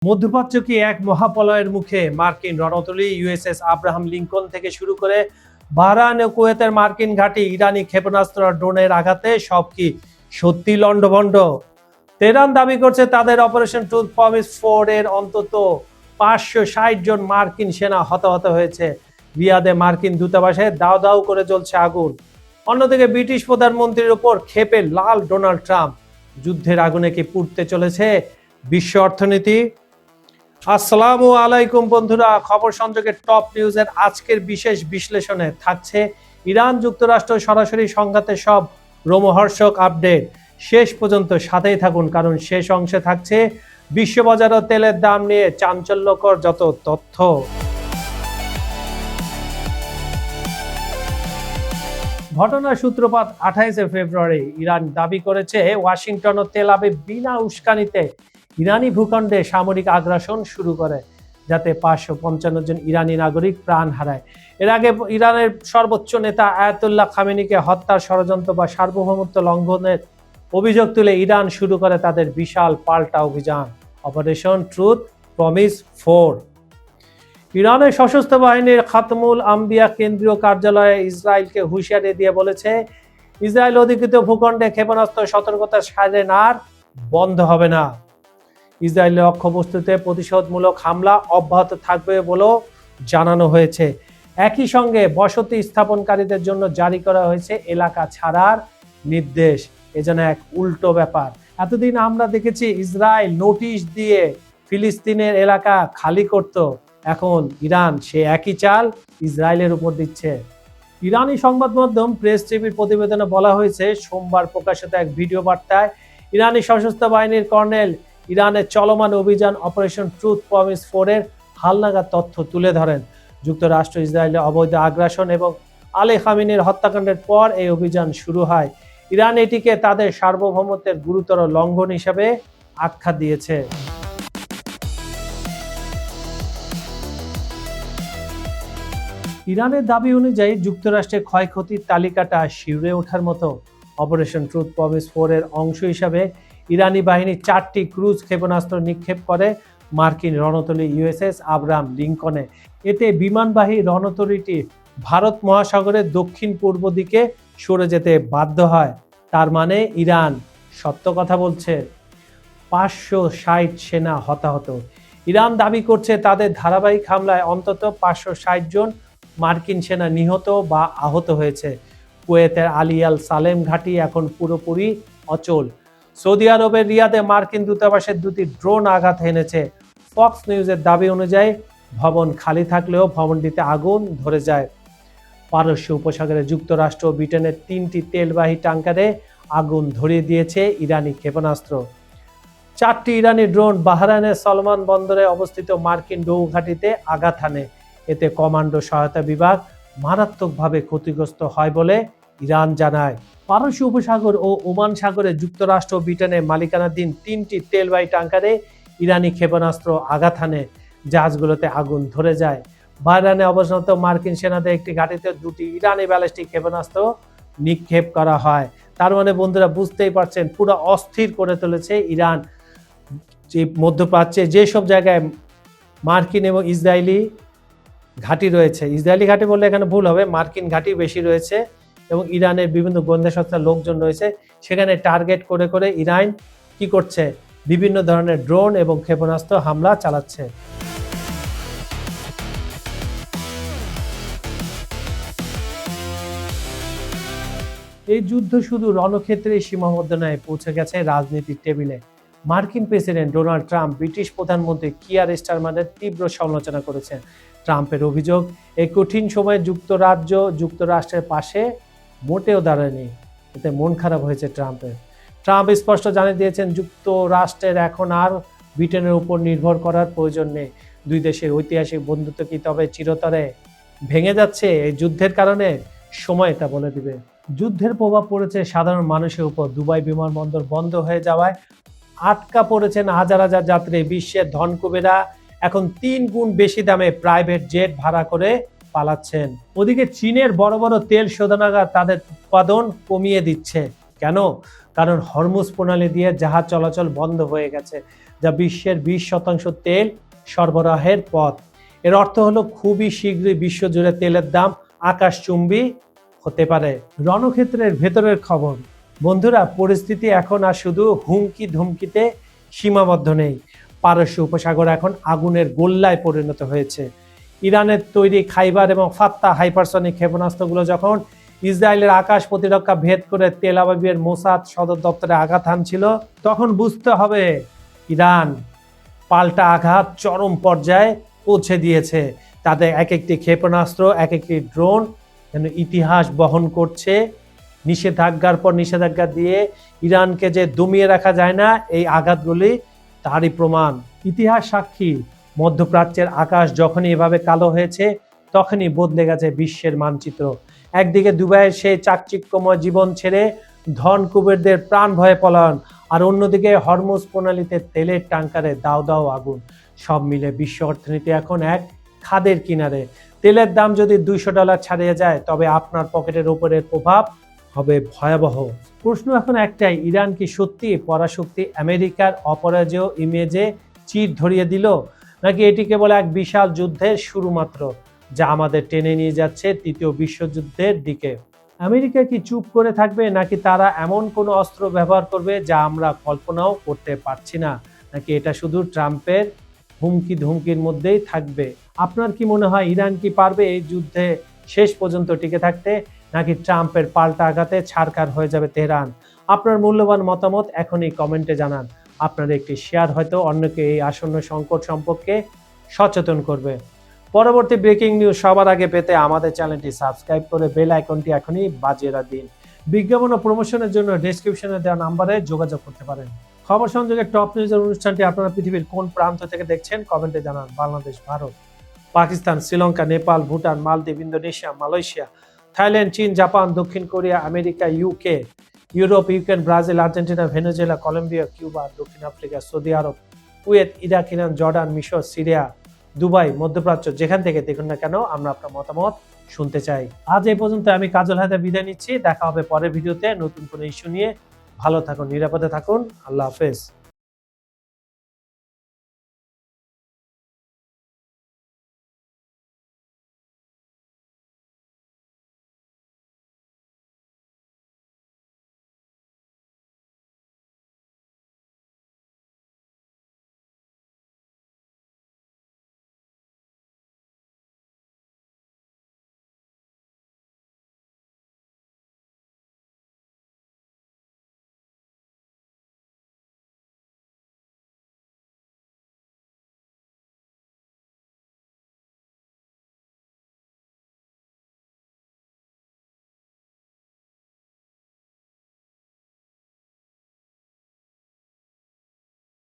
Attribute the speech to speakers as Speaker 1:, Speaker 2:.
Speaker 1: মধ্যপ্রাচ্য কি এক মহাপ্রলয়ের মুখে? মার্কিন রণতরী ইউএসএস আব্রাহাম লিঙ্কন থেকে শুরু করে বাহরাইন ও কুয়েতের মার্কিন ঘাঁটি, ইরানি ক্ষেপণাস্ত্র, ড্রোনের আঘাতে সব কি সত্যি লন্ডভন্ড? তেহরান দাবি করছে তাদের অপারেশন ট্রুথ প্রমিস 4 এর অন্তত 560 জন মার্কিন সেনা হতাহত হয়েছে। রিয়াদে মার্কিন দূতাবাসে দাউ দাউ করে জ্বলছে আগুন। অন্যদিকে ব্রিটিশ প্রধানমন্ত্রীর উপর ক্ষেপে লাল ডোনাল্ড ট্রাম্প। যুদ্ধের আগুনে কি পুড়তে চলেছে বিশ্ব অর্থনীতি? আসসালামু আলাইকুম বন্ধুরা, খবর সংযোগের টপ নিউজের আজকের বিশেষ বিশ্লেষণে থাকছে ইরান যুক্তরাষ্ট্র সরাসরি সংঘাতের সব রোমহর্ষক আপডেট। শেষ পর্যন্ত সাথেই থাকুন, কারণ শেষ অংশে থাকছে বিশ্ববাজার ও তেলের দাম নিয়ে চাঞ্চল্যকর যত তথ্য। ঘটনার সূত্রপাত 28 ফেব্রুয়ারি। ইরান দাবি করেছে ওয়াশিংটন ও তেল আবিব বিনা উস্কানিতে ইরানি ভূখণ্ডে সামরিক আগ্রাসন শুরু করে, যাতে 555 জন ইরানি নাগরিক প্রাণ হারায়। এর আগে ইরানের সর্বোচ্চ নেতা আয়াতুল্লাহ খামেনিকে হত্যার ষড়যন্ত্র বা সার্বভৌমত্ব লঙ্ঘনের অভিযোগ তুলে ইরান শুরু করে তাদের বিশাল পাল্টা অভিযান অপারেশন ট্রুথ প্রমিস 4। ইরানের সশস্ত্র বাহিনীর খাতমুল আম্বিয়া কেন্দ্রীয় কার্যালয়ে ইসরায়েলকে হুঁশিয়ারি দিয়ে বলেছে, ইসরায়েল অধিকৃত ভূখণ্ডে ক্ষেপণাস্ত্র সতর্কতা সাইরেন আর বন্ধ হবে না। ইসরায়েলের লক্ষ্যবস্তুতে প্রতিশোধমূলক হামলা অব্যাহত থাকবে বলেও জানানো হয়েছে। একই সঙ্গে বসতি স্থাপনকারীদের জন্য জারি করা হয়েছে এলাকা ছাড়ার নির্দেশ। এ যেন এক উল্টো ব্যাপার। এতদিন আমরা দেখেছি ইসরায়েল নোটিশ দিয়ে ফিলিস্তিনের এলাকা খালি করত, এখন ইরান সে একই চাল ইসরায়েলের উপর দিচ্ছে। ইরানি সংবাদ মাধ্যম প্রেস টিভির প্রতিবেদনে বলা হয়েছে, সোমবার প্রকাশিত এক ভিডিও বার্তায় ইরানি সশস্ত্র বাহিনীর কর্নেল ইরানের চলমান অভিযান অপারেশন ট্রুথ প্রমিস 4 এর হালনাগাদ তথ্য তুলে ধরেন। যুক্তরাষ্ট্র ইসরায়েলের অবৈধ আগ্রাসন এবং আলী খামেনির হত্যাকাণ্ডের পর এই অভিযান শুরু হয়। ইরান এটিকে তাদের সার্বভৌমত্বের গুরুতর লঙ্ঘন হিসেবে আখ্যা দিয়েছে। ইরানের দাবি অনুযায়ী যুক্তরাষ্ট্রের ক্ষয়ক্ষতির তালিকাটা শিউরে ওঠার মতো। অপারেশন ট্রুথ প্রমিস 4 এর অংশ হিসাবে ইরানি বাহিনী 4টি ক্রুজ ক্ষেপণাস্ত্র নিক্ষেপ করে মার্কিন রণতরী ইউএসএস আব্রাহাম লিঙ্কনে। এতে বিমানবাহী রণতরীটি ভারত মহাসাগরের দক্ষিণ পূর্ব দিকে সরে যেতে বাধ্য হয়। তার মানে ইরান সত্য কথা বলছে। 560 সেনা হতাহত। ইরান দাবি করছে তাদের ধারাবাহিক হামলায় অন্তত 560 জন মার্কিন সেনা নিহত বা আহত হয়েছে। কুয়েতের আলী আল সালেম ঘাঁটি এখন পুরোপুরি অচল। সৌদি আরবের রিয়াদে মার্কিন দূতাবাসের 2টি ড্রোন আঘাত এনেছে। ফক্স নিউজের দাবি অনুযায়ী ভবন খালি থাকলেও ভবনটিতে আগুন ধরে যায়। পারস্য উপসাগরে যুক্তরাষ্ট্র ও ব্রিটেনের 3টি তেলবাহী ট্যাঙ্কারে আগুন ধরিয়ে দিয়েছে ইরানি ক্ষেপণাস্ত্র। 4টি ইরানি ড্রোন বাহরাইনের সলমান বন্দরে অবস্থিত মার্কিন নৌ ঘাঁটিতে আঘাত হানে। এতে কমান্ডো সহায়তা বিভাগ মারাত্মকভাবে ক্ষতিগ্রস্ত হয় বলে ইরান জানায়। পারস্য উপসাগর ও ওমান সাগরে যুক্তরাষ্ট্র ও ব্রিটেনের মালিকানাধীন 3টি তেলবাহী ট্যাঙ্কারে ইরানি ক্ষেপণাস্ত্র আঘাত হানে। জাহাজগুলোতে আগুন ধরে যায়। বাহরাইনে অবস্থানরত মার্কিন সেনাদের একটি ঘাঁটিতে 2টি ইরানি ব্যালিস্টিক ক্ষেপণাস্ত্র নিক্ষেপ করা হয়। তার মানে বন্ধুরা বুঝতেই পারছেন, পুরো অস্থির করে তুলেছে ইরান। যে মধ্যপ্রাচ্যে যেসব জায়গায় মার্কিন এবং ইসরায়েলি ঘাঁটি রয়েছে, ইসরায়েলি ঘাঁটি বললে এখানে ভুল হবে, মার্কিন ঘাঁটি বেশি রয়েছে এবং ইরানের বিভিন্ন গোয়েন্দা সংস্থার লোকজন রয়েছে, সেখানে টার্গেট করে করে ইরান কি করছে, বিভিন্ন ধরনের ড্রোন এবং ক্ষেপণাস্ত্র হামলা চালাচ্ছে। এই যুদ্ধ শুধু রণক্ষেত্রেই সীমাবদ্ধ নয়, পৌঁছে গেছে রাজনীতির টেবিলে। মার্কিন প্রেসিডেন্ট ডোনাল্ড ট্রাম্প ব্রিটিশ প্রধানমন্ত্রী কিয়ার স্টারমারের তীব্র সমালোচনা করেছেন। ট্রাম্পের অভিযোগ, এই কঠিন সময়ে যুক্তরাজ্য যুক্তরাষ্ট্রের পাশে মোটেও দাঁড়ায়নি। এতে মন খারাপ হয়েছে ট্রাম্পের। ট্রাম্প স্পষ্ট জানিয়ে দিয়েছেন, যুক্তরাষ্ট্রের এখন আর ব্রিটেনের উপর নির্ভর করার প্রয়োজন নেই। দুই দেশের ঐতিহাসিক বন্ধুত্ব কি তবে চিরতরে ভেঙে যাচ্ছে এই যুদ্ধের কারণে? সময় তা বলে দিবে। যুদ্ধের প্রভাব পড়েছে সাধারণ মানুষের উপর। দুবাই বিমানবন্দর বন্ধ হয়ে যাওয়ায় আটকা পড়েছেন হাজার হাজার যাত্রী। বিশ্বের ধনকুবেরা এখন 3 গুণ বেশি দামে প্রাইভেট জেট ভাড়া করে পালাচ্ছেন। ওদিকে চীনের বড় বড় তেল শোধনাগার তাদের উৎপাদন কমিয়ে দিচ্ছে। কেন? কারণ হরমুজ প্রণালী দিয়ে জাহাজ চলাচল বন্ধ হয়ে গেছে, যা বিশ্বের 20% তেল সরবরাহের পথ। এর অর্থ হলো খুবই শীঘ্রই বিশ্বজুড়ে তেলের দাম আকাশচুম্বী হতে পারে। রণক্ষেত্রের ভেতরের খবর। বন্ধুরা, পরিস্থিতি এখন আর শুধু হুমকি ধমকিতে সীমাবদ্ধ নেই। পারস্য উপসাগর এখন আগুনের গোল্লায় পরিণত হয়েছে। ইরানের তৈরি খাইবার এবং ফাত্তা হাইপারসনিক ক্ষেপণাস্ত্রগুলো যখন ইসরায়েলের আকাশ প্রতিরক্ষা ভেদ করে তেল আবিবের মোসাদ সদর দপ্তরে আঘাত হানছিল, তখন বুঝতে হবে ইরান পাল্টা আঘাত চরম পর্যায়ে পৌঁছে দিয়েছে। তাদের এক একটি ক্ষেপণাস্ত্র, এক একটি ড্রোন যেন ইতিহাস বহন করছে। নিষেধাজ্ঞার পর নিষেধাজ্ঞা দিয়ে ইরানকে যে দমিয়ে রাখা যায় না, এই আঘাতগুলি তারই প্রমাণ। ইতিহাস সাক্ষী, মধ্যপ্রাচ্যের আকাশ যখনই এভাবে কালো হয়েছে, তখনই বদলে গেছে বিশ্বের মানচিত্র। একদিকে দুবাইয়ের সেই চাকচিক্যময় জীবন ছেড়ে ধন কুবেরদের প্রাণ ভয়ে পলায়ন, আর অন্যদিকে হরমুজ প্রণালীতে তেলের ট্যাঙ্কারে দাও দাও আগুন। সব মিলে বিশ্ব অর্থনীতি এখন এক খাদের কিনারে। তেলের দাম যদি $200 ছাড়িয়ে যায়, তবে আপনার পকেটের উপরের প্রভাব হবে ভয়াবহ। প্রশ্ন এখন একটাই, ইরান কি সত্যি পরাশক্তি আমেরিকার অপরাজেয় ইমেজে চির ধরিয়ে দিল, নাকি এটি কেবল এক বিশাল যুদ্ধের শুরু মাত্র, যা আমাদের টেনে নিয়ে যাচ্ছে তৃতীয় বিশ্বযুদ্ধের দিকে? আমেরিকা কি চুপ করে থাকবে, নাকি তারা এমন কোনো অস্ত্র ব্যবহার করবে যা আমরা কল্পনাও করতে পারছি না, নাকি এটা শুধু ট্রাম্পের হুমকি ধমকির মধ্যেই থাকবে? আপনার কি মনে হয়, ইরান কি পারবে এই যুদ্ধে শেষ পর্যন্ত টিকে থাকতে, নাকি ট্রাম্পের পাল্টা আঘাতে ছারখার হয়ে যাবে তেহরান? আপনার মূল্যবান মতামত এখনই কমেন্টে জানান। আপনার একটি শেয়ার হয়তো অন্যকে এই আসন্ন সংকট সম্পর্কে সচেতন করবে। পরবর্তী ব্রেকিং নিউজ সবার আগে পেতে আমাদের চ্যানেলটি সাবস্ক্রাইব করে বেল আইকনটি এখনই বাজিয়ে রাখুন। বিজ্ঞাপন ও প্রমোশনের জন্য ডেসক্রিপশনে দেওয়া নাম্বারে যোগাযোগ করতে পারেন। খবর সংযোগের টপ নিউজের অনুষ্ঠানটি আপনারা পৃথিবীর কোন প্রান্ত থেকে দেখছেন কমেন্টে জানান। বাংলাদেশ, ভারত, পাকিস্তান, শ্রীলঙ্কা, নেপাল, ভুটান, মালদ্বীপ, ইন্দোনেশিয়া, মালয়েশিয়া, থাইল্যান্ড, চীন, জাপান, দক্ষিণ Korea, America, UK, Europe, Ukraine, Brazil, Argentina, Venezuela, Colombia, Cuba, দক্ষিণ Africa, Saudi Arab, Kuwait, Iraq, Iran, Jordan, মিশর, সিরিয়া, দুবাই, মধ্যপ্রাচ্য, যেখান থেকে দেখুন না কেন, আমরা আপনার মতামত শুনতে চাই। আজ এই পর্যন্ত। আমি কাজল হায়দার বিদায় নিচ্ছি। দেখা হবে পরের ভিডিওতে নতুন কোনো ইস্যু নিয়ে। ভালো থাকুন, নিরাপদে থাকুন। আল্লাহ হাফেজ।